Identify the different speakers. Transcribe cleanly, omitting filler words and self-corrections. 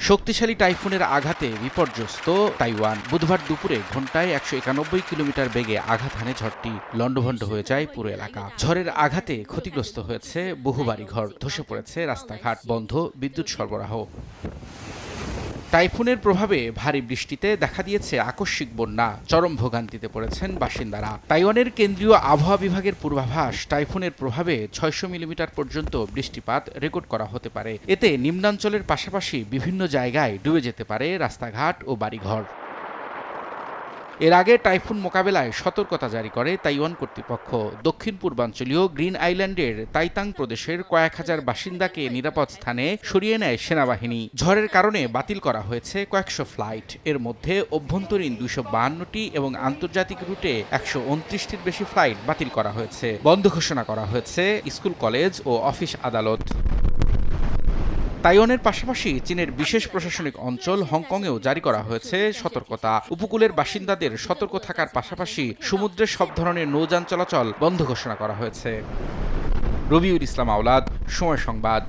Speaker 1: শক্তিশালী টাইফুনের আঘাতে বিপর্যস্ত তাইওয়ান। বুধবার দুপুরে ঘন্টায় 191 কিলোমিটার বেগে আঘাত হানে ঝড়টি। লন্ডভন্ড হয়ে যায় পুরো এলাকা। ঝড়ের আঘাতে ক্ষতিগ্রস্ত হয়েছে বহু বাড়িঘর, ধসে পড়েছে রাস্তাঘাট, বন্ধ বিদ্যুৎ সরবরাহ। টাইফুনের প্রভাবে ভারী বৃষ্টিতে দেখা দিয়েছে আকস্মিক বন্যা। চরম ভোগান্তিতে পড়েছেন বাসিন্দারা। তাইওয়ানের কেন্দ্রীয় আবহাওয়া বিভাগের পূর্বাভাস, টাইফুনের প্রভাবে 600 মিলিমিটার পর্যন্ত বৃষ্টিপাত রেকর্ড করা হতে পারে। এতে নিম্নাঞ্চলের পাশাপাশি বিভিন্ন জায়গায় ডুবে যেতে পারে রাস্তাঘাট ও বাড়িঘর। এর আগে টাইফুন মোকাবেলায় সতর্কতা জারি করে তাইওয়ান কর্তৃপক্ষ। দক্ষিণ পূর্বাঞ্চলীয় গ্রিন আইল্যান্ডের তাইতাং প্রদেশের কয়েক হাজার বাসিন্দাকে নিরাপদ স্থানে সরিয়ে নেয় সেনাবাহিনী। ঝড়ের কারণে বাতিল করা হয়েছে কয়েকশো ফ্লাইট। এর মধ্যে অভ্যন্তরীণ 252টি এবং আন্তর্জাতিক রুটে 129টির বেশি ফ্লাইট বাতিল করা হয়েছে। বন্ধ ঘোষণা করা হয়েছে স্কুল, কলেজ ও অফিস আদালত। তাইওয়ানের পাশাপাশি চীনের বিশেষ প্রশাসনিক অঞ্চল হংকংয়েও জারি করা হয়েছে সতর্কতা। উপকূলের বাসিন্দাদের সতর্ক থাকার পাশাপাশি সমুদ্রে সব ধরনের নৌযান চলাচল বন্ধ ঘোষণা করা হয়েছে। রবিউল ইসলাম আওলাদ, সময় সংবাদ।